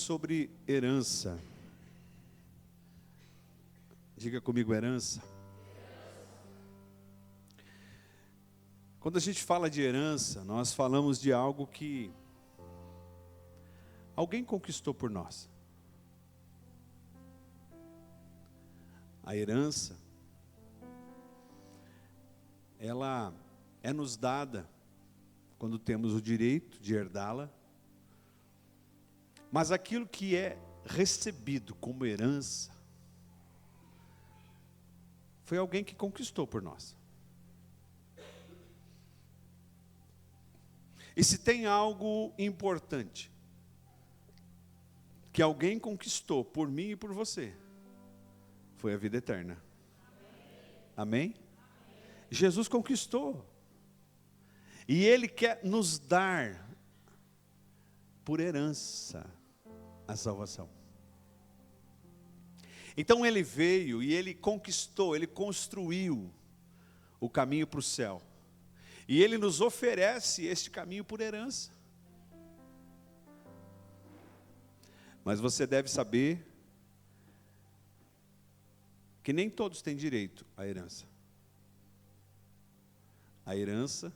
sobre herança. Diga comigo, herança. Quando a gente fala de herança, nós falamos de algo que alguém conquistou por nós. A herança, ela é nos dada quando temos o direito de herdá-la, mas aquilo que é recebido como herança, foi alguém que conquistou por nós. E se tem algo importante que alguém conquistou por mim e por você, foi a vida eterna. Amém? Jesus conquistou. E Ele quer nos dar por herança a salvação. Então Ele veio e Ele conquistou, Ele construiu o caminho para o céu. E Ele nos oferece este caminho por herança. Mas você deve saber que nem todos têm direito à herança. A herança,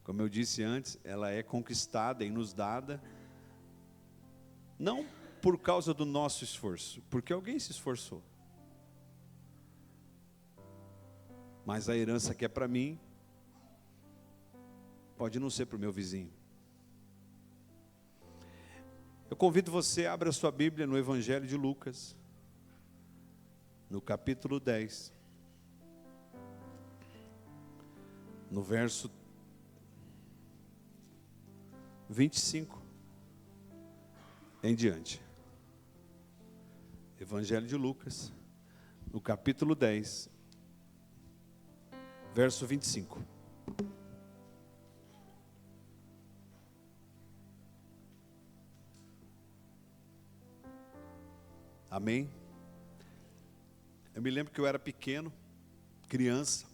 como eu disse antes, ela é conquistada e nos dada, não por causa do nosso esforço, porque alguém se esforçou. Mas a herança que é para mim, pode não ser para o meu vizinho. Eu convido você, abra a sua Bíblia no Evangelho de Lucas, no capítulo 10, no verso 25 em diante. Evangelho de Lucas, no capítulo 10, verso 25. Amém? Eu me lembro que eu era pequeno, criança,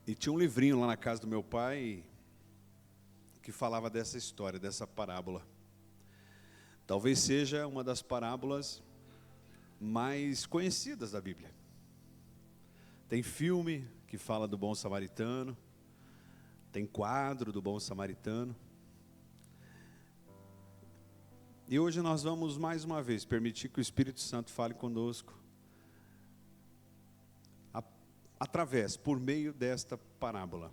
e tinha um livrinho lá na casa do meu pai que falava dessa história, dessa parábola. Talvez seja uma das parábolas mais conhecidas da Bíblia. Tem filme que fala do bom samaritano, tem quadro do bom samaritano. E hoje nós vamos mais uma vez permitir que o Espírito Santo fale conosco através, por meio desta parábola.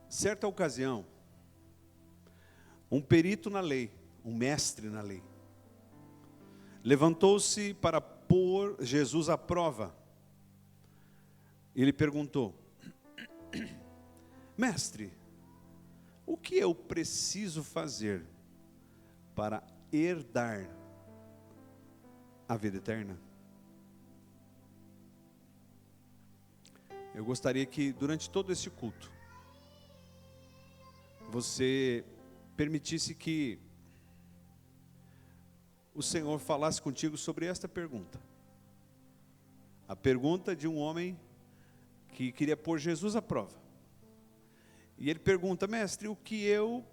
Certa ocasião, um perito na lei, um mestre na lei, levantou-se para pôr Jesus à prova. Ele perguntou: Mestre, o que eu preciso fazer para herdar a vida eterna? Eu gostaria que durante todo esse culto, você permitisse que o Senhor falasse contigo sobre esta pergunta. A pergunta de um homem que queria pôr Jesus à prova. E ele pergunta: mestre, o que eu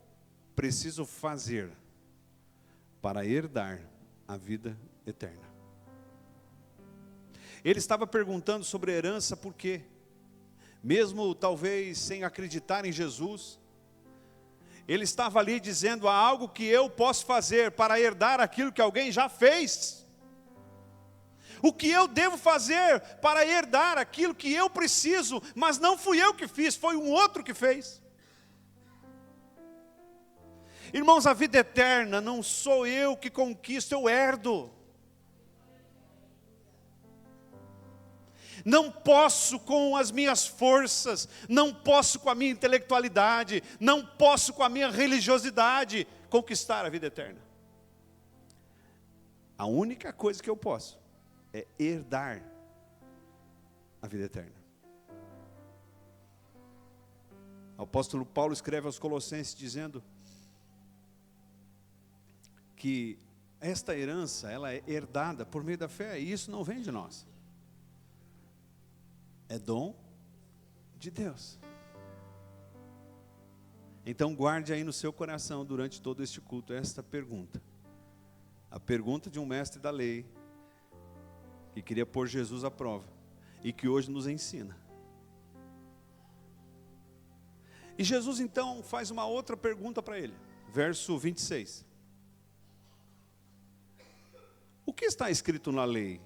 preciso fazer para herdar a vida eterna? Ele estava perguntando sobre herança porque, mesmo talvez sem acreditar em Jesus, ele estava ali dizendo: há algo que eu posso fazer para herdar aquilo que alguém já fez. O que eu devo fazer para herdar aquilo que eu preciso, mas não fui eu que fiz, foi um outro que fez. Irmãos, a vida eterna não sou eu que conquisto, eu herdo. Não posso com as minhas forças, não posso com a minha intelectualidade, não posso com a minha religiosidade conquistar a vida eterna. A única coisa que eu posso é herdar a vida eterna. O apóstolo Paulo escreve aos Colossenses dizendo que esta herança, ela é herdada por meio da fé, e isso não vem de nós. É dom de Deus. Então guarde aí no seu coração durante todo este culto esta pergunta. A pergunta de um mestre da lei, que queria pôr Jesus à prova, e que hoje nos ensina. E Jesus então faz uma outra pergunta para ele, verso 26. O que está escrito na lei?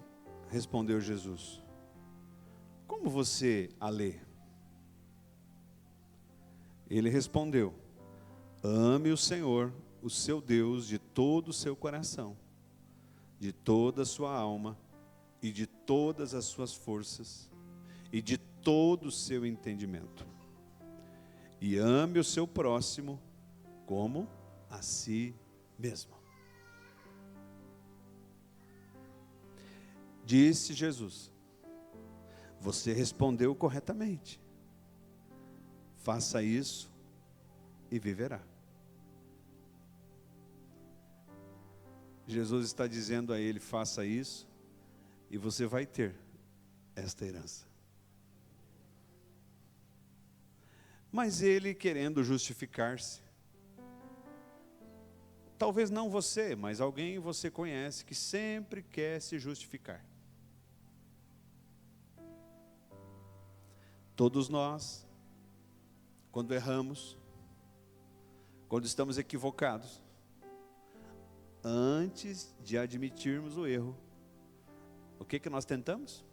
Respondeu Jesus. Como você a lê? Ele respondeu: ame o Senhor, o seu Deus, de todo o seu coração, de toda a sua alma e de todas as suas forças e de todo o seu entendimento. E ame o seu próximo como a si mesmo. Disse Jesus: você respondeu corretamente. Faça isso e viverá. Jesus está dizendo a ele: faça isso e você vai ter esta herança. Mas ele, querendo justificar-se, talvez não você, mas alguém você conhece que sempre quer se justificar. Todos nós, quando erramos, quando estamos equivocados, antes de admitirmos o erro, o que nós tentamos?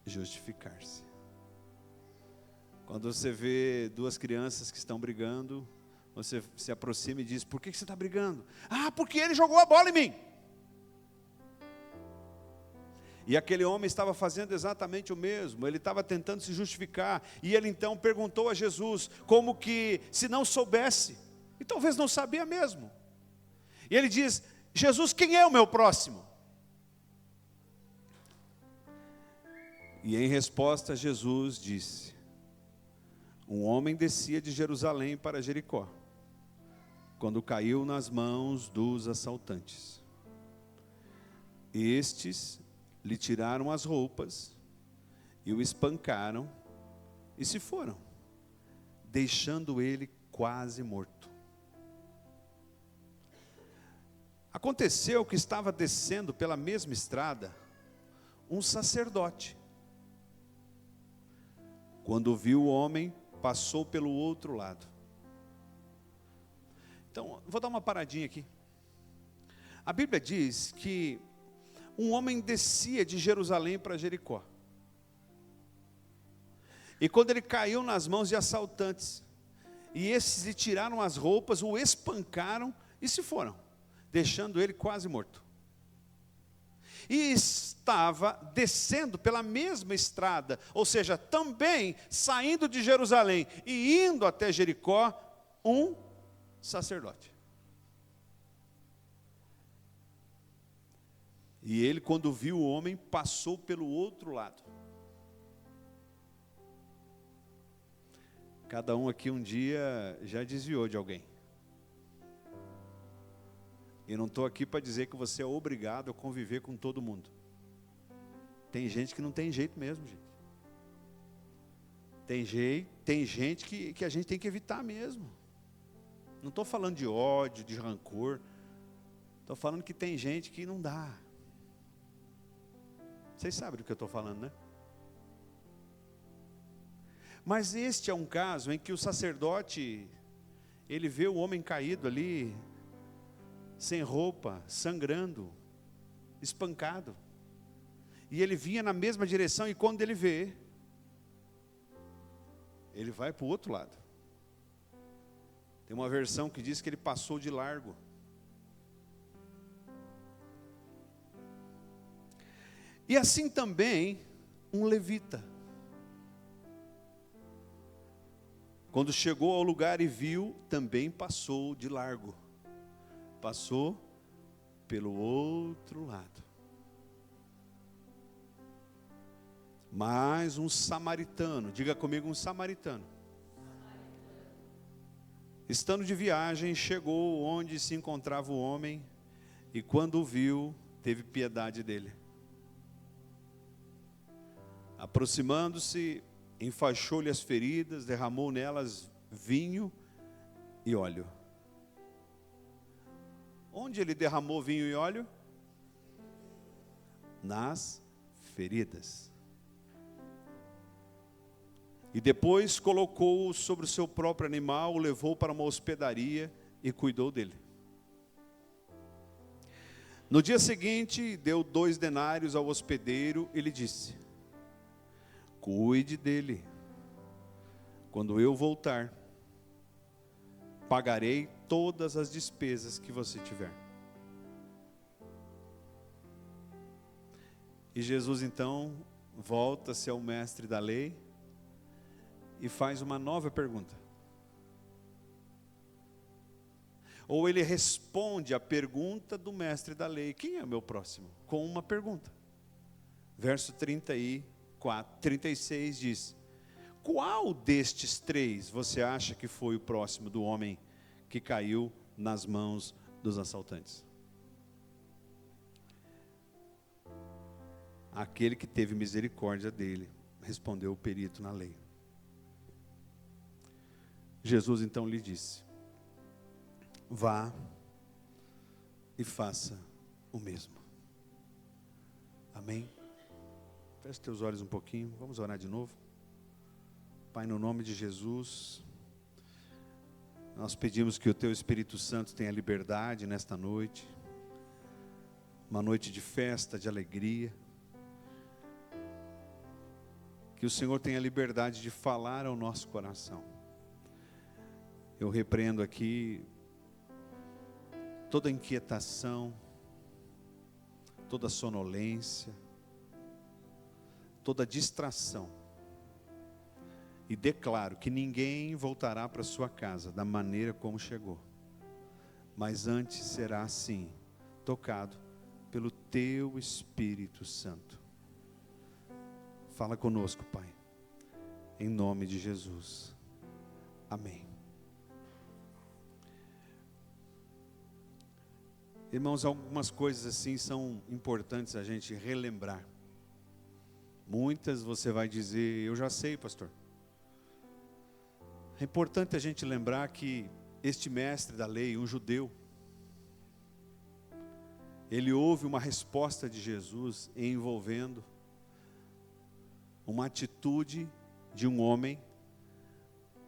Justificar-se. Quando você vê duas crianças que estão brigando, você se aproxima e diz: por que você está brigando? Ah, porque ele jogou a bola em mim. E aquele homem estava fazendo exatamente o mesmo, ele estava tentando se justificar, e ele então perguntou a Jesus, como que se não soubesse, e talvez não sabia mesmo. E ele diz: Jesus, quem é o meu próximo? E em resposta Jesus disse: um homem descia de Jerusalém para Jericó, quando caiu nas mãos dos assaltantes. Estes lhe tiraram as roupas e o espancaram e se foram, deixando ele quase morto. Aconteceu que estava descendo pela mesma estrada um sacerdote. Quando viu o homem, passou pelo outro lado. Então, vou dar uma paradinha aqui. A Bíblia diz que um homem descia de Jerusalém para Jericó. E quando ele caiu nas mãos de assaltantes, e esses lhe tiraram as roupas, o espancaram e se foram, deixando ele quase morto. E estava descendo pela mesma estrada, ou seja, também saindo de Jerusalém e indo até Jericó, um sacerdote. E ele, quando viu o homem, passou pelo outro lado. Cada um aqui um dia já desviou de alguém. E não estou aqui para dizer que você é obrigado a conviver com todo mundo. Tem gente que não tem jeito mesmo, gente. Tem gente que a gente tem que evitar mesmo. Não estou falando de ódio, de rancor. Estou falando que tem gente que não dá. Vocês sabem do que eu estou falando, né? Mas este é um caso em que o sacerdote, ele vê o homem caído ali, sem roupa, sangrando, espancado. E ele vinha na mesma direção, e quando ele vê, ele vai para o outro lado. Tem uma versão que diz que ele passou de largo. E assim também um levita. Quando chegou ao lugar e viu, também passou de largo. Passou pelo outro lado. Mas um samaritano, diga comigo, um samaritano. Estando de viagem, chegou onde se encontrava o homem, e quando o viu, teve piedade dele. Aproximando-se, enfaixou-lhe as feridas, derramou nelas vinho e óleo. Onde ele derramou vinho e óleo? Nas feridas. E depois colocou-o sobre o seu próprio animal, o levou para uma hospedaria e cuidou dele. No dia seguinte, deu 2 denários ao hospedeiro e lhe disse: cuide dele. Quando eu voltar, pagarei todas as despesas que você tiver. E Jesus então volta-se ao mestre da lei e faz uma nova pergunta. Ou ele responde à pergunta do mestre da lei: quem é o meu próximo? Com uma pergunta. Verso 36 diz: qual destes 3 você acha que foi o próximo do homem que caiu nas mãos dos assaltantes? Aquele que teve misericórdia dele, respondeu o perito na lei. Jesus então lhe disse: vá e faça o mesmo. Amém? Feche teus olhos um pouquinho, vamos orar de novo. Pai, no nome de Jesus, nós pedimos que o Teu Espírito Santo tenha liberdade nesta noite, uma noite de festa, de alegria, que o Senhor tenha liberdade de falar ao nosso coração. Eu repreendo aqui toda inquietação, toda sonolência, toda distração, e declaro que ninguém voltará para sua casa da maneira como chegou, mas antes será assim, tocado pelo Teu Espírito Santo. Fala conosco, Pai, em nome de Jesus, amém. Irmãos, algumas coisas assim são importantes a gente relembrar. Muitas você vai dizer: eu já sei, pastor. É importante a gente lembrar que este mestre da lei, um judeu, ele ouve uma resposta de Jesus envolvendo uma atitude de um homem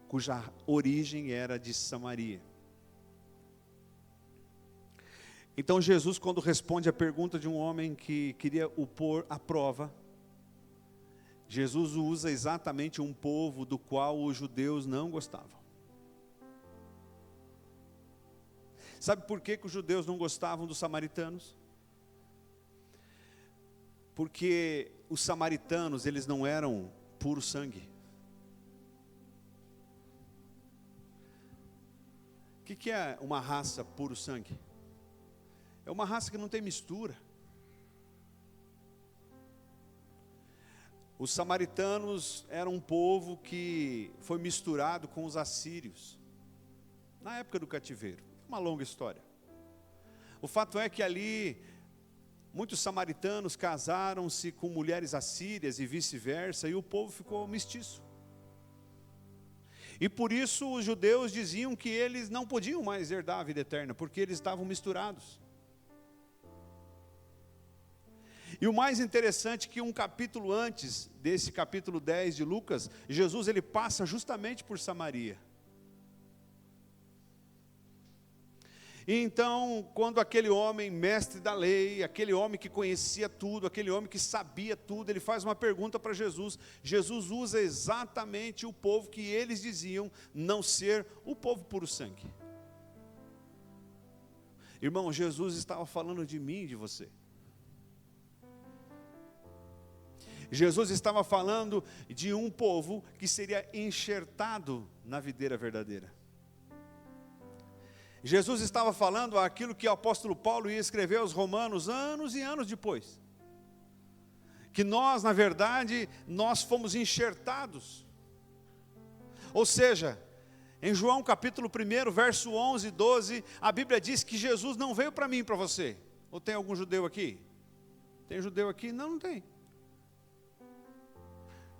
cuja origem era de Samaria. Então Jesus, quando responde à pergunta de um homem que queria o pôr à prova, Jesus usa exatamente um povo do qual os judeus não gostavam. Sabe por que os judeus não gostavam dos samaritanos? Porque os samaritanos, eles não eram puro sangue. O que é uma raça puro sangue? É uma raça que não tem mistura. Os samaritanos eram um povo que foi misturado com os assírios, na época do cativeiro. Uma longa história. O fato é que ali, muitos samaritanos casaram-se com mulheres assírias e vice-versa, e o povo ficou mestiço. E por isso os judeus diziam que eles não podiam mais herdar a vida eterna, porque eles estavam misturados. E o mais interessante é que um capítulo antes desse capítulo 10 de Lucas, Jesus ele passa justamente por Samaria. E então, quando aquele homem, mestre da lei, aquele homem que conhecia tudo, aquele homem que sabia tudo, ele faz uma pergunta para Jesus. Jesus usa exatamente o povo que eles diziam não ser o povo puro sangue. Irmão, Jesus estava falando de mim e de você. Jesus estava falando de um povo que seria enxertado na videira verdadeira. Jesus estava falando aquilo que o apóstolo Paulo ia escrever aos romanos anos e anos depois. Que nós, na verdade, nós fomos enxertados. Ou seja, em João capítulo 1, verso 11 e 12, a Bíblia diz que Jesus não veio para mim e para você. Ou tem algum judeu aqui? Tem judeu aqui? Não, não tem.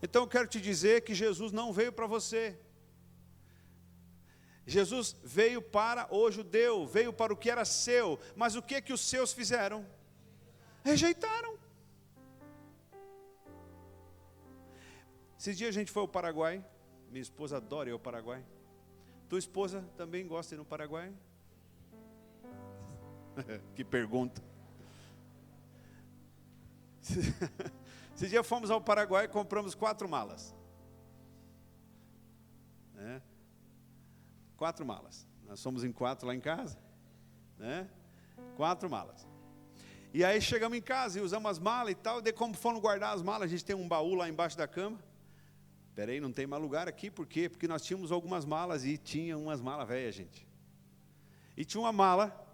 Então eu quero te dizer que Jesus não veio para você. Jesus veio para o judeu, veio para o que era seu, mas o que os seus fizeram? Rejeitaram. Esse dia a gente foi ao Paraguai, minha esposa adora ir ao Paraguai. Tua esposa também gosta de ir no Paraguai? Que pergunta. Esse dia fomos ao Paraguai e compramos 4 malas. 4 malas. Nós somos em 4 lá em casa. 4 malas. E aí chegamos em casa e usamos as malas e tal. Daí como fomos guardar as malas, a gente tem um baú lá embaixo da cama. Peraí, não tem mais lugar aqui, por quê? Porque nós tínhamos algumas malas e tinha umas malas velhas, gente. E tinha uma mala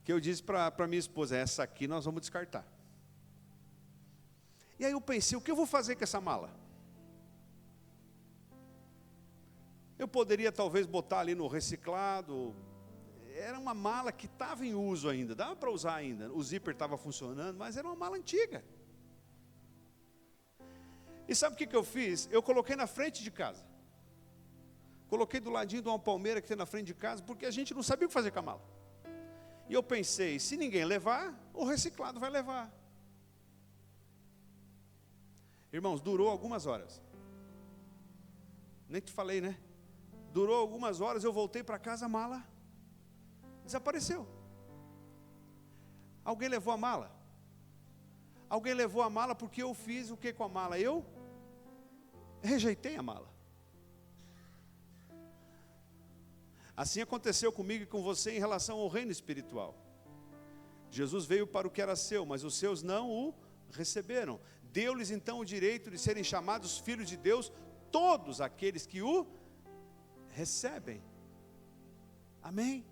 que eu disse para minha esposa, essa aqui nós vamos descartar. E aí eu pensei, o que eu vou fazer com essa mala? Eu poderia talvez botar ali no reciclado. Era uma mala que estava em uso ainda, dava para usar ainda. O zíper estava funcionando, mas era uma mala antiga. E sabe o que eu fiz? Eu coloquei na frente de casa. Coloquei do ladinho de uma palmeira que tem na frente de casa, porque a gente não sabia o que fazer com a mala. E eu pensei, se ninguém levar, o reciclado vai levar. Irmãos, durou algumas horas. Nem te falei, né? Durou algumas horas, eu voltei para casa, a mala desapareceu. Alguém levou a mala? Alguém levou a mala porque eu fiz o que com a mala? Eu rejeitei a mala. Assim aconteceu comigo e com você em relação ao reino espiritual. Jesus veio para o que era seu, mas os seus não o receberam. Deu-lhes então o direito de serem chamados filhos de Deus, todos aqueles que o recebem. Amém?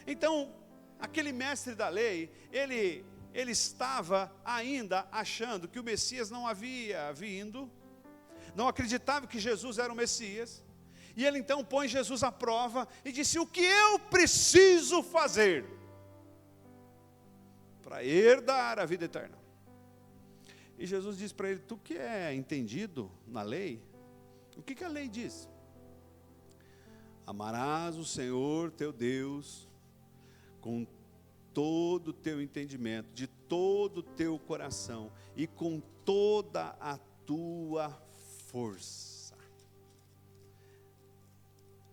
Então, aquele mestre da lei, ele estava ainda achando que o Messias não havia vindo, não acreditava que Jesus era o Messias, e ele então põe Jesus à prova e disse, o que eu preciso fazer para herdar a vida eterna? E Jesus diz para ele, tu que é entendido na lei, o que a lei diz? Amarás o Senhor teu Deus com todo o teu entendimento, de todo o teu coração e com toda a tua força.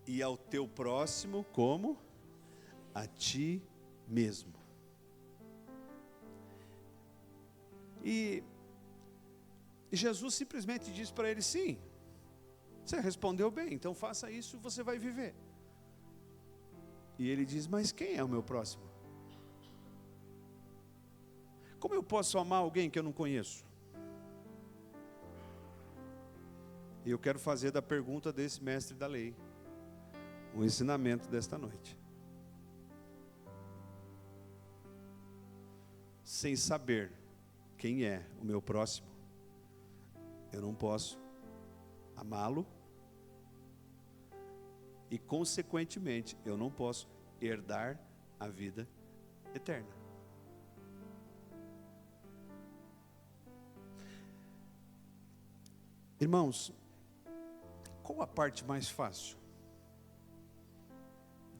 E ao teu próximo como? A ti mesmo. E Jesus simplesmente diz para ele, sim, você respondeu bem, então faça isso e você vai viver. E ele diz, mas quem é o meu próximo? Como eu posso amar alguém que eu não conheço? E eu quero fazer da pergunta desse mestre da lei o ensinamento desta noite. Sem saber quem é o meu próximo, eu não posso amá-lo e, consequentemente, eu não posso herdar a vida eterna. Irmãos, qual a parte mais fácil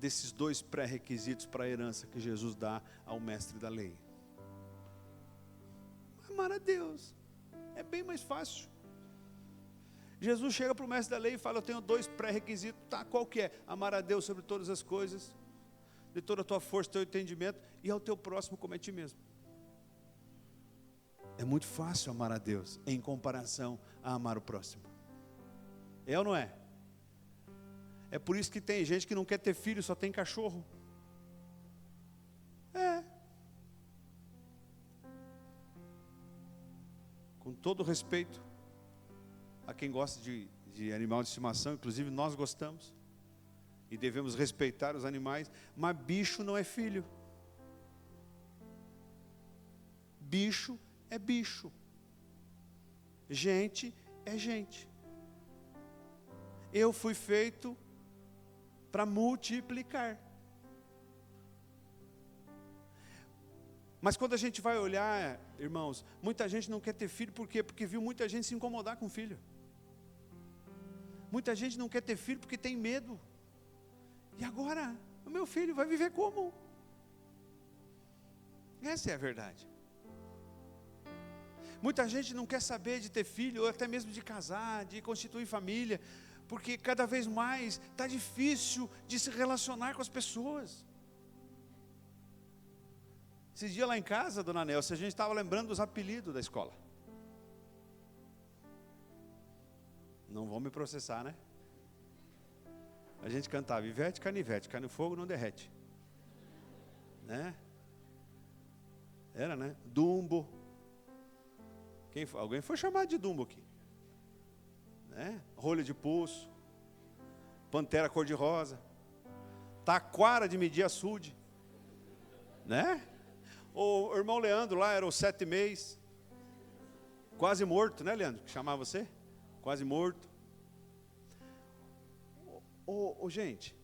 desses 2 pré-requisitos para a herança que Jesus dá ao mestre da lei? Amar a Deus. É bem mais fácil. Jesus chega para o mestre da lei e fala, eu tenho 2 pré-requisitos, tá, qual que é? Amar a Deus sobre todas as coisas, de toda a tua força, teu entendimento, e ao teu próximo como a ti mesmo. É muito fácil amar a Deus, em comparação a amar o próximo. É ou não é? É por isso que tem gente que não quer ter filho, só tem cachorro. Com todo respeito a quem gosta de animal de estimação, inclusive nós gostamos, e devemos respeitar os animais, mas bicho não é filho. Bicho é bicho. Gente é gente. Eu fui feito para multiplicar. Mas quando a gente vai olhar, irmãos, muita gente não quer ter filho, por quê? Porque viu muita gente se incomodar com filho. Muita gente não quer ter filho porque tem medo. E agora, o meu filho vai viver como? Essa é a verdade. Muita gente não quer saber de ter filho, ou até mesmo de casar, de constituir família, porque cada vez mais está difícil de se relacionar com as pessoas. Esse dia lá em casa, dona Nelson, a gente estava lembrando dos apelidos da escola. Não vão me processar, né? A gente cantava Ivete, canivete, cai no fogo, não derrete. Né? Era, né? Dumbo. Alguém foi chamado de Dumbo aqui. Né? Rolha de pulso. Pantera cor-de-rosa. Taquara de medir açude. Né? O irmão Leandro lá era o 7 meses. Quase morto, né, Leandro? Que chamava você? Quase morto. Gente,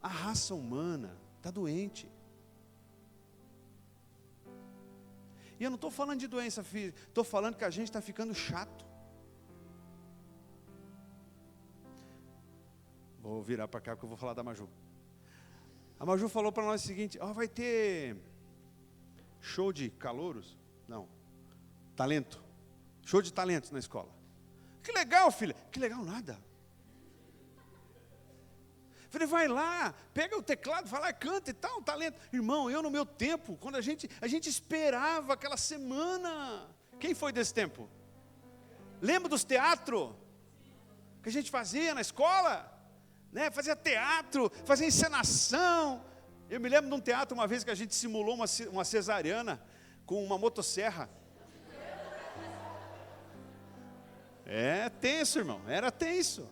a raça humana está doente. E eu não estou falando de doença física, estou falando que a gente está ficando chato. Vou virar para cá porque eu vou falar da Maju. A Maju falou para nós o seguinte: vai ter show de calouros? Não, talento. Show de talentos na escola. Que legal, filha. Que legal nada. Falei, vai lá, pega o teclado, vai lá, canta e tal, talento. Irmão, eu no meu tempo, quando a gente esperava aquela semana. Quem foi desse tempo? Lembra dos teatros que a gente fazia na escola? Né? Fazia teatro, fazia encenação. Eu me lembro de um teatro uma vez que a gente simulou uma cesariana com uma motosserra. É tenso, irmão, era tenso.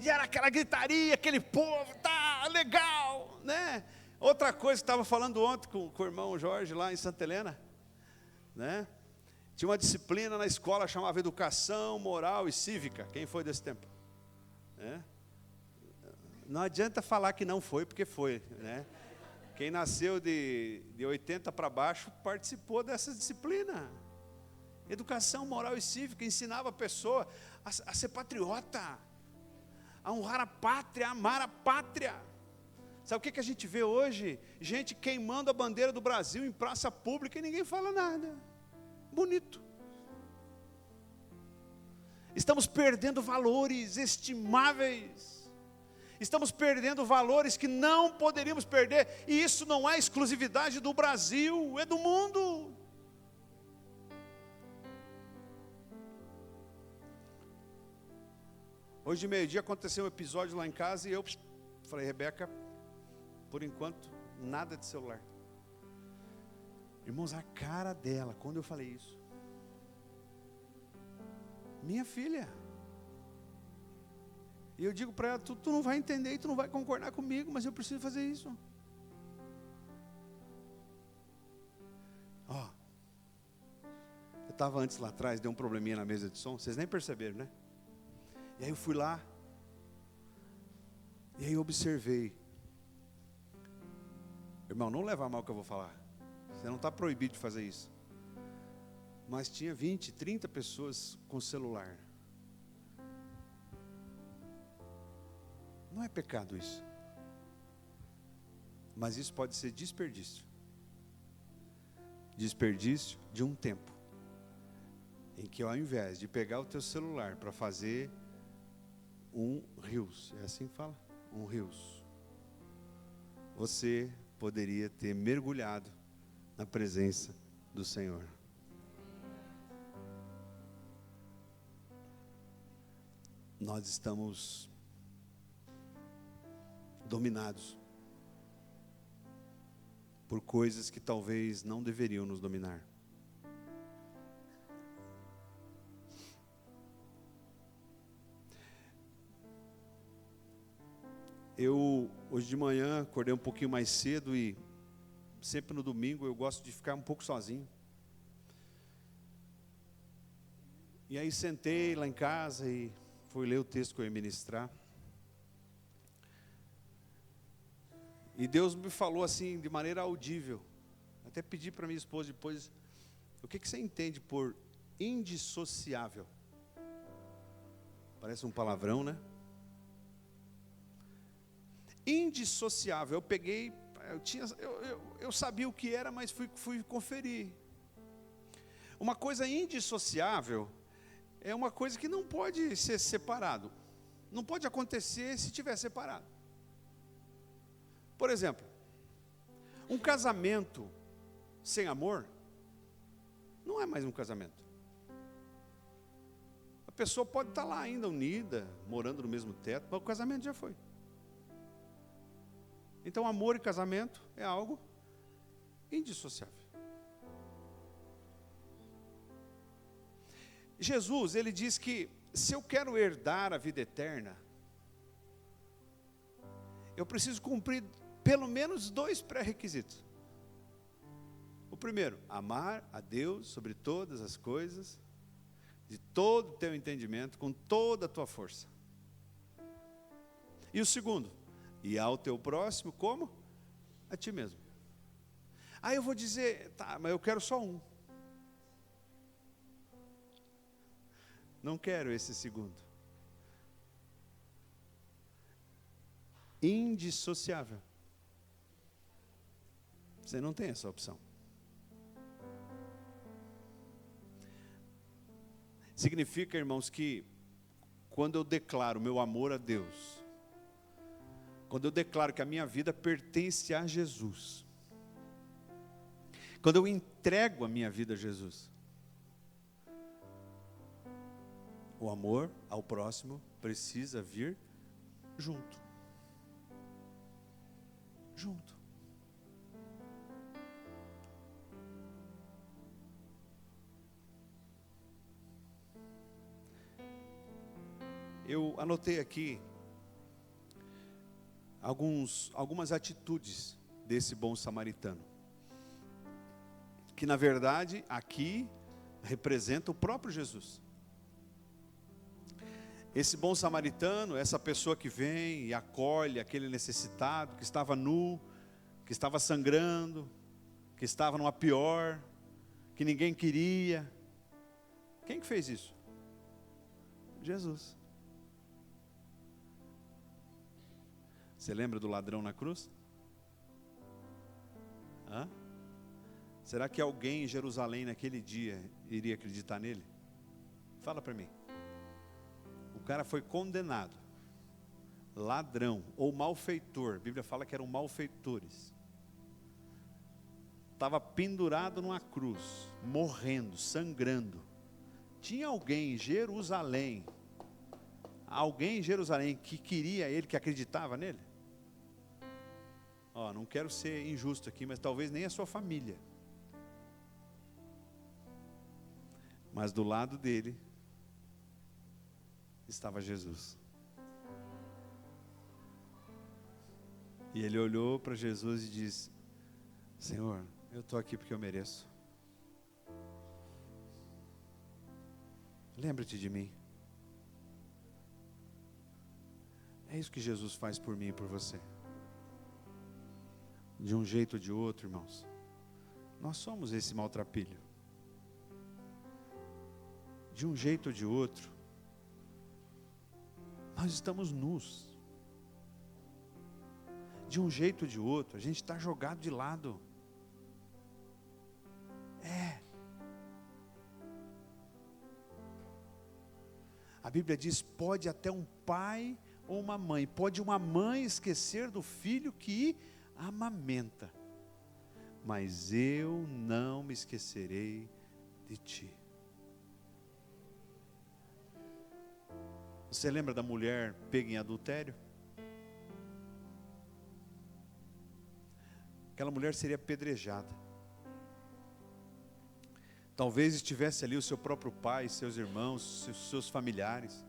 E era aquela gritaria, aquele povo, tá legal, né? Outra coisa que estava falando ontem com o irmão Jorge lá em Santa Helena, né? Tinha uma disciplina na escola chamada Educação Moral e Cívica. Quem foi desse tempo? Né? Não adianta falar que não foi, porque foi, né? Quem nasceu de 80 para baixo participou dessa disciplina. Educação Moral e Cívica ensinava a pessoa a ser patriota, a honrar a pátria, a amar a pátria. Sabe o que a gente vê hoje? Gente queimando a bandeira do Brasil em praça pública e ninguém fala nada. Bonito. Estamos perdendo valores estimáveis. Estamos perdendo valores que não poderíamos perder. E isso não é exclusividade do Brasil, é do mundo. Hoje de meio-dia aconteceu um episódio lá em casa e eu falei, Rebeca, por enquanto, nada de celular. Irmãos, a cara dela, quando eu falei isso. Minha filha. E eu digo para ela, tu não vai entender e tu não vai concordar comigo, mas eu preciso fazer isso. Eu estava antes lá atrás, deu um probleminha na mesa de som, vocês nem perceberam, né? E aí eu fui lá, e aí eu observei. Irmão, não leva a mal o que eu vou falar. Você não está proibido de fazer isso. Mas tinha 20, 30 pessoas com celular. Não é pecado isso. Mas isso pode ser desperdício. Desperdício de um tempo. Em que ao invés de pegar o teu celular para fazer um rios, é assim que fala? Um rios. Você poderia ter mergulhado na presença do Senhor. Nós estamos dominados por coisas que talvez não deveriam nos dominar. Eu, hoje de manhã, acordei um pouquinho mais cedo e sempre no domingo eu gosto de ficar um pouco sozinho. E aí sentei lá em casa e fui ler o texto que eu ia ministrar. E Deus me falou assim, de maneira audível. Até pedi para minha esposa depois, o que você entende por indissociável? Parece um palavrão, né? indissociável. Eu peguei, eu sabia o que era, mas fui conferir. Uma coisa indissociável é uma coisa que não pode ser separado. Não pode acontecer se estiver separado. Por exemplo, um casamento sem amor não é mais um casamento. A pessoa pode estar lá ainda unida, morando no mesmo teto, mas o casamento já foi. Então, amor e casamento é algo indissociável. Jesus, ele diz que se eu quero herdar a vida eterna, eu preciso cumprir pelo menos 2 pré-requisitos. O primeiro, amar a Deus sobre todas as coisas, de todo o teu entendimento, com toda a tua força. E o segundo, e ao teu próximo como? A ti mesmo. Aí eu vou dizer, tá, mas eu quero só um. Não quero esse segundo. Indissociável. Você não tem essa opção. Significa, irmãos, que quando eu declaro meu amor a Deus, quando eu declaro que a minha vida pertence a Jesus, quando eu entrego a minha vida a Jesus, o amor ao próximo precisa vir junto. Junto. Eu anotei aqui algumas atitudes desse bom samaritano, que na verdade aqui representa o próprio Jesus. Esse bom samaritano, essa pessoa que vem e acolhe aquele necessitado, que estava nu, que estava sangrando, que estava numa pior, que ninguém queria. Quem que fez isso? Jesus. Você lembra do ladrão na cruz? Hã? Será que alguém em Jerusalém naquele dia iria acreditar nele? Fala para mim. O cara foi condenado, ladrão ou malfeitor, a Bíblia fala que eram malfeitores. Estava pendurado numa cruz, morrendo, sangrando. Tinha alguém em Jerusalém que queria ele, que acreditava nele? Não quero ser injusto aqui, mas talvez nem a sua família. Mas do lado dele estava Jesus. E ele olhou para Jesus e disse: Senhor, eu estou aqui porque eu mereço. Lembra-te de mim. É isso que Jesus faz por mim e por você. De um jeito ou de outro, irmãos, nós somos esse maltrapilho. De um jeito ou de outro, nós estamos nus. De um jeito ou de outro, a gente está jogado de lado. A Bíblia diz, pode até um pai ou uma mãe, pode uma mãe esquecer do filho que amamenta, mas eu não me esquecerei de ti. Você lembra da mulher pega em adultério? Aquela mulher seria apedrejada. Talvez estivesse ali o seu próprio pai, seus irmãos, seus familiares,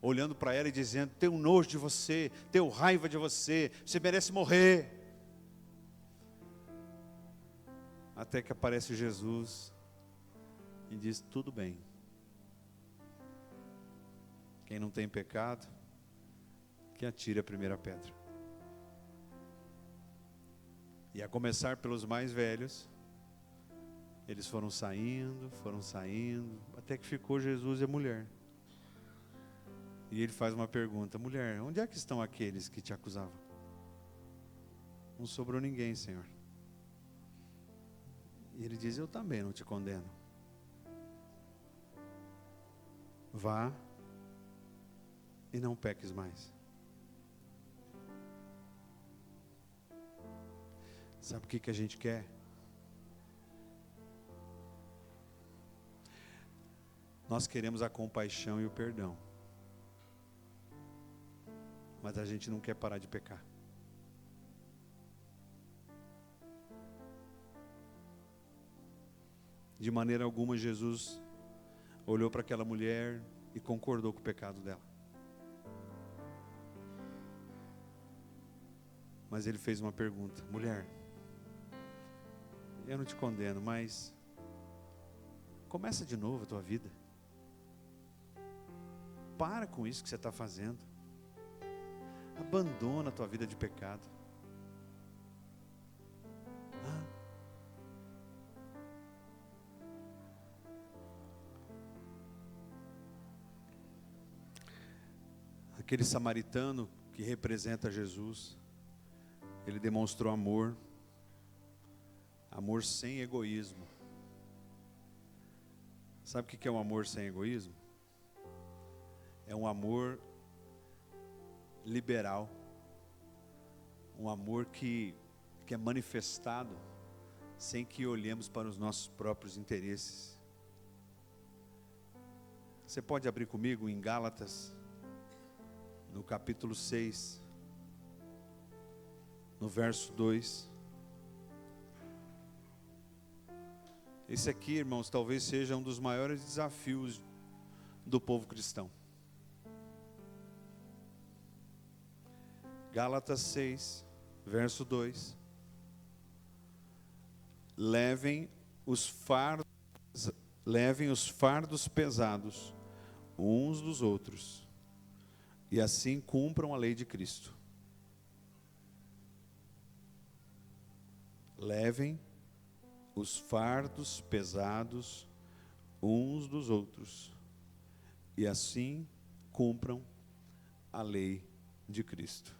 olhando para ela e dizendo: tenho nojo de você, tenho raiva de você, você merece morrer. Até que aparece Jesus e diz: tudo bem. Quem não tem pecado, que atire a primeira pedra. E a começar pelos mais velhos, eles foram saindo, até que ficou Jesus e a mulher. E ele faz uma pergunta: mulher, onde é que estão aqueles que te acusavam? Não sobrou ninguém, Senhor. E ele diz: eu também não te condeno. Vá e não peques mais. Sabe o que a gente quer? Nós queremos a compaixão e o perdão. Mas a gente não quer parar de pecar. De maneira alguma, Jesus olhou para aquela mulher e concordou com o pecado dela. Mas ele fez uma pergunta: mulher, eu não te condeno, mas começa de novo a tua vida. Para com isso que você está fazendo. Abandona a tua vida de pecado. Aquele samaritano que representa Jesus, ele demonstrou amor, amor sem egoísmo. Sabe o que é um amor sem egoísmo? É um amor liberal, um amor que é manifestado sem que olhemos para os nossos próprios interesses. Você pode abrir comigo em Gálatas, no capítulo 6, no verso 2. Esse aqui, irmãos, talvez seja um dos maiores desafios do povo cristão. Gálatas 6, verso 2. Levem os fardos pesados uns dos outros, e assim cumpram a lei de Cristo. Levem os fardos pesados uns dos outros, e assim cumpram a lei de Cristo.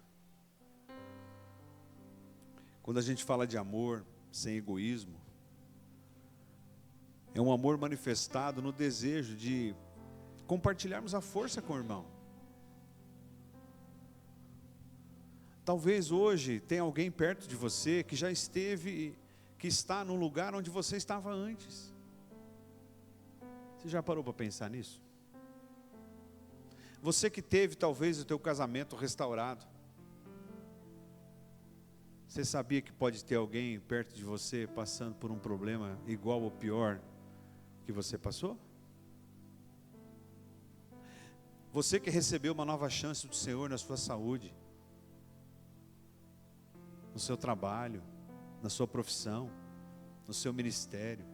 Quando a gente fala de amor sem egoísmo, é um amor manifestado no desejo de compartilharmos a força com o irmão. Talvez hoje tenha alguém perto de você que já esteve, que está no lugar onde você estava antes. Você já parou para pensar nisso? Você que teve talvez o teu casamento restaurado. Você sabia que pode ter alguém perto de você passando por um problema igual ou pior que você passou? Você que recebeu uma nova chance do Senhor na sua saúde, no seu trabalho, na sua profissão, no seu ministério.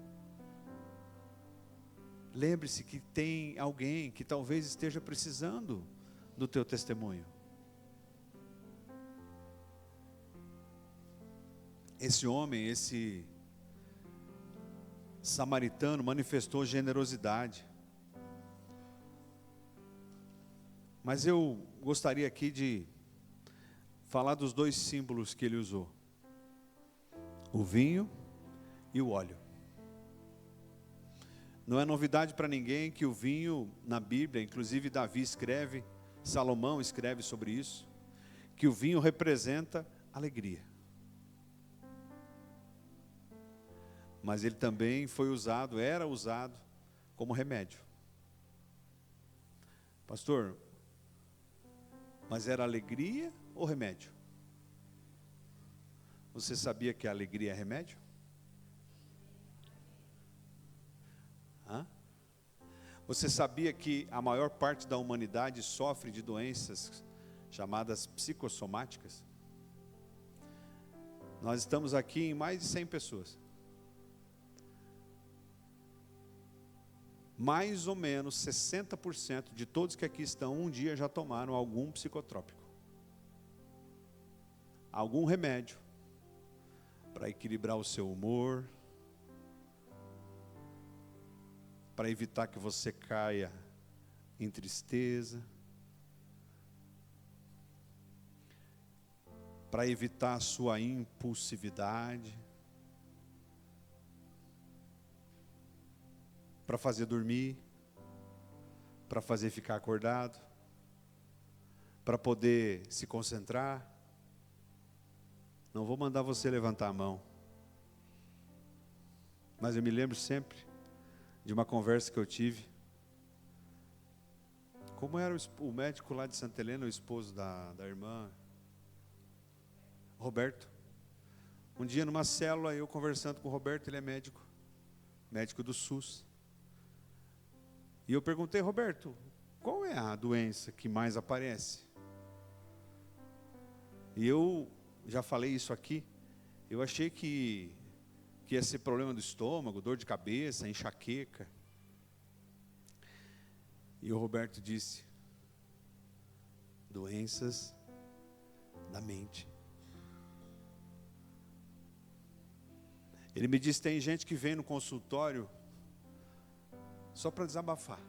Lembre-se que tem alguém que talvez esteja precisando do teu testemunho. Esse homem, esse samaritano manifestou generosidade. Mas eu gostaria aqui de falar dos dois símbolos que ele usou: o vinho e o óleo. Não é novidade para ninguém que o vinho na Bíblia, inclusive Davi escreve, Salomão escreve sobre isso, que o vinho representa alegria. Mas ele também foi usado, era usado como remédio. Pastor, mas era alegria ou remédio? Você sabia que a alegria é remédio? Você sabia que a maior parte da humanidade sofre de doenças chamadas psicossomáticas? Nós estamos aqui em mais de 100 pessoas. Mais ou menos 60% de todos que aqui estão, um dia já tomaram algum psicotrópico. Algum remédio para equilibrar o seu humor, para evitar que você caia em tristeza. para evitar a sua impulsividade, para fazer dormir, para fazer ficar acordado, para poder se concentrar. Não vou mandar você levantar a mão, mas eu me lembro sempre de uma conversa que eu tive. Como era o médico lá de Santa Helena, o esposo da irmã Roberto. Um dia numa célula, eu conversando com o Roberto, ele é médico do SUS. E eu perguntei, Roberto, qual é a doença que mais aparece? E eu já falei isso aqui, eu achei que ia ser problema do estômago, dor de cabeça, enxaqueca. E o Roberto disse, doenças da mente. Ele me disse, tem gente que vem no consultório só para desabafar.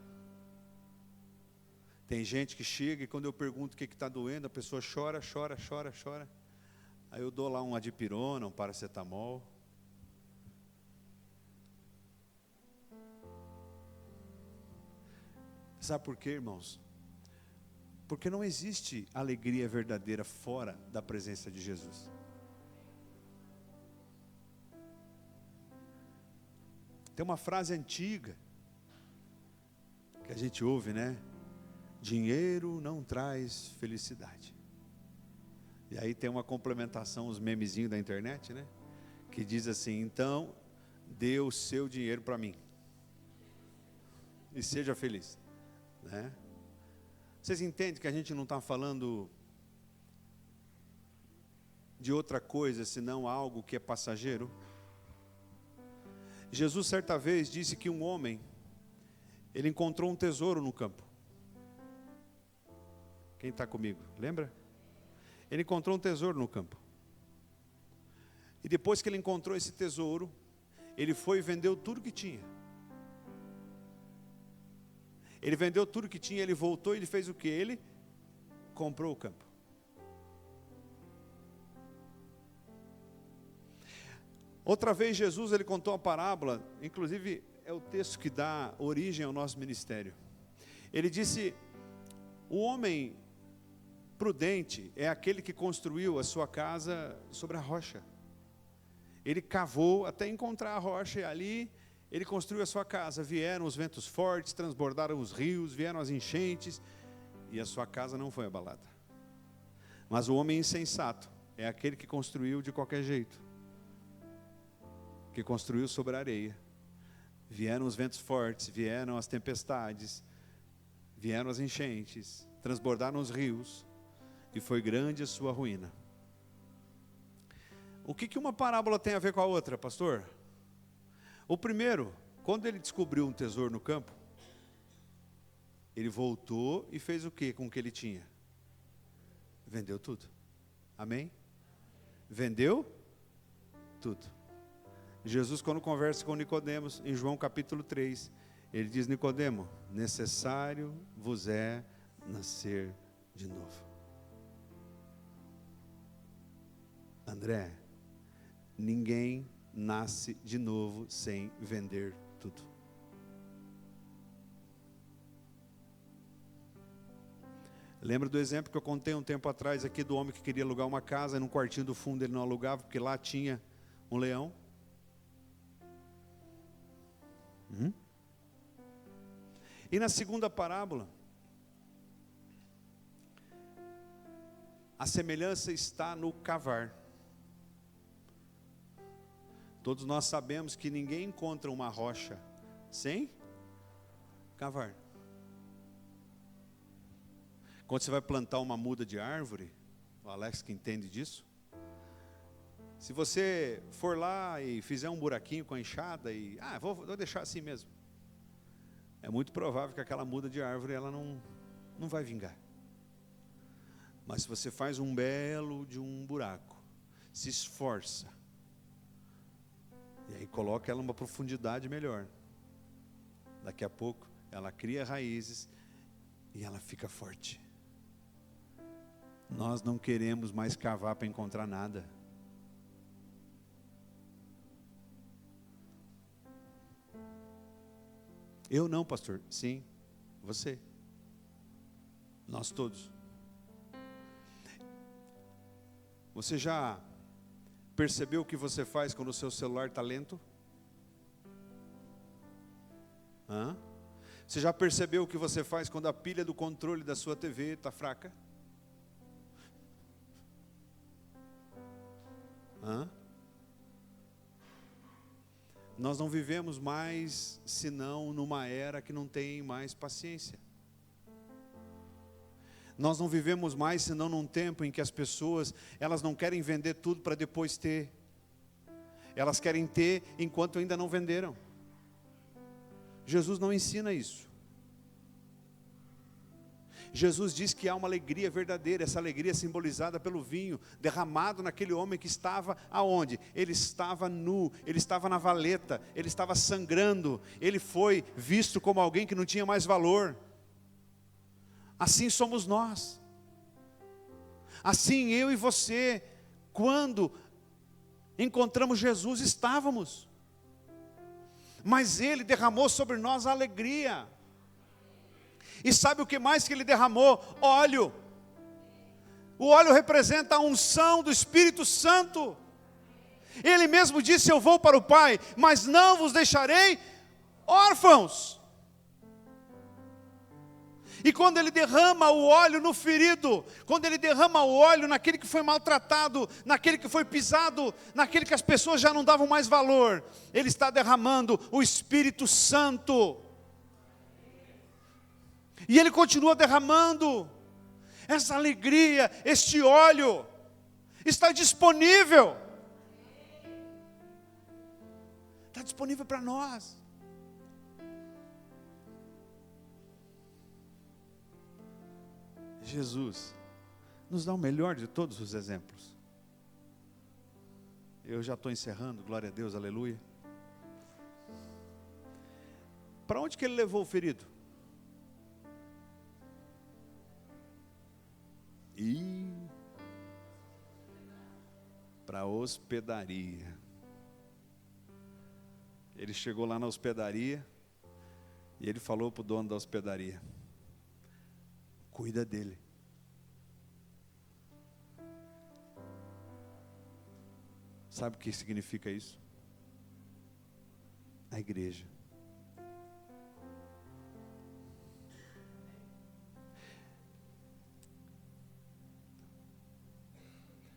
Tem gente que chega e quando eu pergunto o que está doendo, a pessoa chora. Aí eu dou lá um adipirona, um paracetamol. Sabe por quê, irmãos? Porque não existe alegria verdadeira fora da presença de Jesus. Tem uma frase antiga que a gente ouve, né? Dinheiro não traz felicidade. E aí tem uma complementação, os memezinhos da internet, né? Que diz assim, então, dê o seu dinheiro para mim. E seja feliz. Né? Vocês entendem que a gente não está falando de outra coisa, senão algo que é passageiro? Jesus certa vez disse que um homem, ele encontrou um tesouro no campo. Quem está comigo? Lembra? Ele encontrou um tesouro no campo. E depois que ele encontrou esse tesouro, ele foi e vendeu tudo que tinha. Ele vendeu tudo que tinha, ele voltou e ele fez o que? Ele comprou o campo. Outra vez Jesus, ele contou uma parábola, inclusive é o texto que dá origem ao nosso ministério. Ele disse, o homem prudente é aquele que construiu a sua casa sobre a rocha. Ele cavou até encontrar a rocha e ali ele construiu a sua casa. Vieram os ventos fortes, transbordaram os rios, vieram as enchentes e a sua casa não foi abalada. Mas o homem insensato é aquele que construiu de qualquer jeito, que construiu sobre a areia. Vieram os ventos fortes, vieram as tempestades, vieram as enchentes, transbordaram os rios e foi grande a sua ruína. O que uma parábola tem a ver com a outra, pastor? O primeiro, quando ele descobriu um tesouro no campo, ele voltou e fez o que com o que ele tinha? Vendeu tudo. Amém? Vendeu tudo. Jesus, quando conversa com Nicodemos, em João capítulo 3, ele diz, Nicodemo, necessário vos é nascer de novo. André, ninguém nasce de novo sem vender tudo. Lembra do exemplo que eu contei um tempo atrás aqui do homem que queria alugar uma casa e no quartinho do fundo ele não alugava porque lá tinha um leão? E na segunda parábola, a semelhança está no cavar. Todos nós sabemos que ninguém encontra uma rocha sem cavar. Quando você vai plantar uma muda de árvore, o Alex que entende disso, se você for lá e fizer um buraquinho com a enxada e, vou deixar assim mesmo, é muito provável que aquela muda de árvore ela não vai vingar. Mas se você faz um belo de um buraco, se esforça, e aí coloca ela numa profundidade melhor, daqui a pouco ela cria raízes e ela fica forte. Nós não queremos mais cavar para encontrar nada. Eu não, pastor. Sim, você. Nós todos. Você já percebeu o que você faz quando o seu celular está lento? Hã? Você já percebeu o que você faz quando a pilha do controle da sua TV está fraca? Hã? Nós não vivemos mais, senão numa era que não tem mais paciência. Nós não vivemos mais, senão num tempo em que as pessoas, elas não querem vender tudo para depois ter. Elas querem ter enquanto ainda não venderam. Jesus não ensina isso. Jesus diz que há uma alegria verdadeira, essa alegria simbolizada pelo vinho derramado naquele homem que estava aonde? Ele estava nu, ele estava na valeta, ele estava sangrando, ele foi visto como alguém que não tinha mais valor. Assim somos nós. Assim eu e você, quando encontramos Jesus, estávamos. Mas Ele derramou sobre nós a alegria. E sabe o que mais que Ele derramou? Óleo. O óleo representa a unção do Espírito Santo. Ele mesmo disse: eu vou para o Pai, mas não vos deixarei órfãos. E quando Ele derrama o óleo no ferido, quando Ele derrama o óleo naquele que foi maltratado, naquele que foi pisado, naquele que as pessoas já não davam mais valor, Ele está derramando o Espírito Santo. E Ele continua derramando. Essa alegria, este óleo, está disponível. Está disponível para nós. Jesus nos dá o melhor de todos os exemplos. Eu já estou encerrando, glória a Deus, aleluia. Para onde que Ele levou o ferido? Para a hospedaria. Ele chegou lá na hospedaria e Ele falou para o dono da hospedaria: cuida dele. Sabe o que significa isso? A igreja.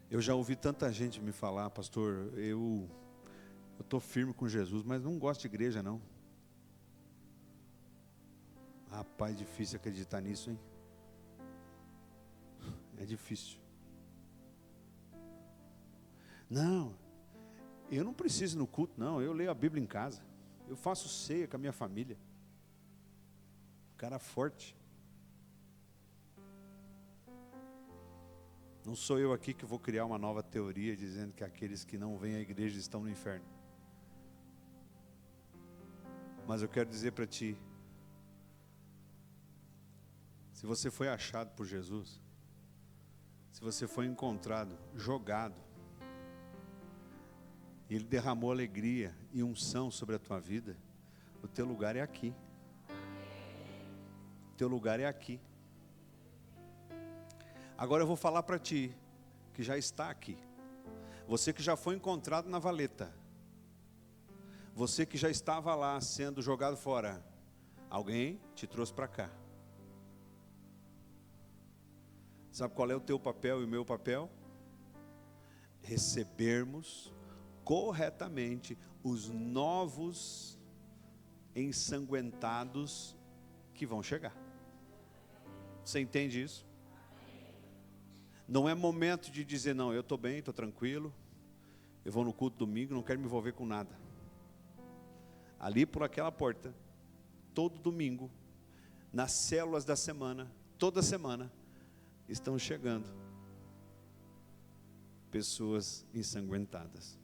Eu já ouvi tanta gente me falar: pastor, eu estou firme com Jesus, mas não gosto de igreja não. Rapaz, difícil acreditar nisso, hein? É difícil. Não, eu não preciso ir no culto, não. Eu leio a Bíblia em casa. Eu faço ceia com a minha família. Cara forte. Não sou eu aqui que vou criar uma nova teoria dizendo que aqueles que não vêm à igreja estão no inferno. Mas eu quero dizer para ti, se você foi achado por Jesus, se você foi encontrado, jogado, e Ele derramou alegria e unção sobre a tua vida, o teu lugar é aqui. O teu lugar é aqui. Agora eu vou falar para ti, que já está aqui. Você que já foi encontrado na valeta. Você que já estava lá sendo jogado fora. Alguém te trouxe para cá. Sabe qual é o teu papel e o meu papel? Recebermos corretamente os novos ensanguentados que vão chegar. Você entende isso? Não é momento de dizer: não, eu estou bem, estou tranquilo, eu vou no culto domingo, não quero me envolver com nada. Ali por aquela porta, todo domingo, nas células da semana, toda semana, estão chegando pessoas ensanguentadas,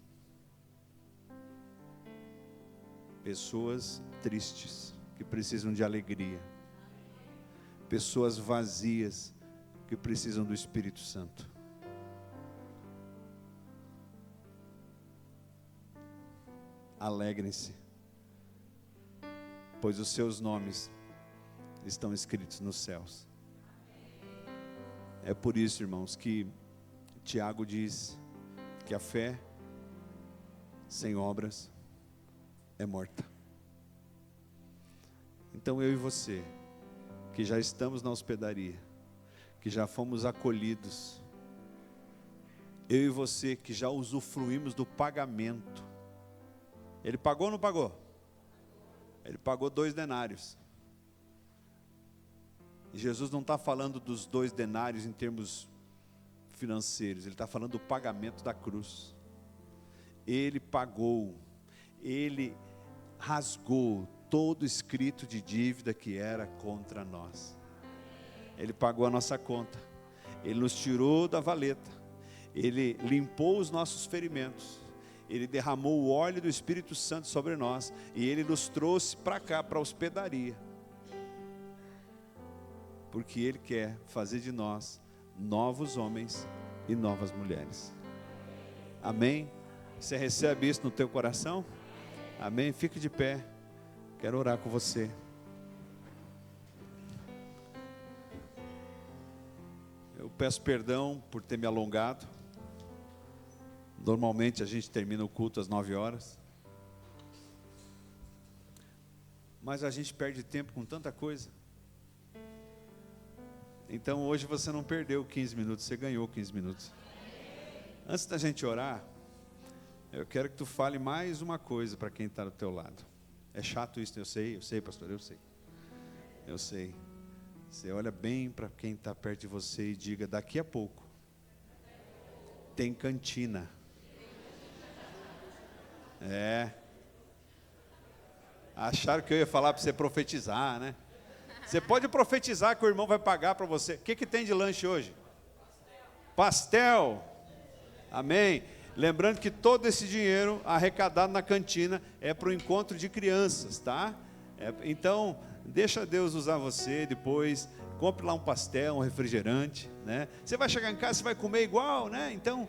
pessoas tristes, que precisam de alegria, pessoas vazias, que precisam do Espírito Santo. Alegrem-se, pois os seus nomes estão escritos nos céus. É por isso, irmãos, que Tiago diz que a fé sem obras é morta. Então eu e você, que já estamos na hospedaria, que já fomos acolhidos, eu e você que já usufruímos do pagamento. Ele pagou ou não pagou? Ele pagou 2 denários. E Jesus não está falando dos 2 denários em termos financeiros, ele está falando do pagamento da cruz. Ele pagou, ele rasgou todo escrito de dívida que era contra nós. Ele pagou a nossa conta, ele nos tirou da valeta, ele limpou os nossos ferimentos, ele derramou o óleo do Espírito Santo sobre nós, e ele nos trouxe para cá, para a hospedaria, porque ele quer fazer de nós novos homens e novas mulheres. Amém? Você recebe isso no teu coração? Amém? Fique de pé, quero orar com você. Eu peço perdão por ter me alongado. Normalmente a gente termina o culto às 9 horas. Mas a gente perde tempo com tanta coisa. Então hoje você não perdeu 15 minutos, você ganhou 15 minutos. Antes da gente orar, eu quero que tu fale mais uma coisa para quem está do teu lado. É chato isso, eu sei, pastor, eu sei. Você olha bem para quem está perto de você e diga: daqui a pouco tem cantina. Acharam que eu ia falar para você profetizar, né? Você pode profetizar que o irmão vai pagar para você. O que tem de lanche hoje? Pastel. Amém. Lembrando que todo esse dinheiro arrecadado na cantina é para o encontro de crianças, tá? Então, deixa Deus usar você depois. Compre lá um pastel, um refrigerante, né? Você vai chegar em casa, você vai comer igual, né? Então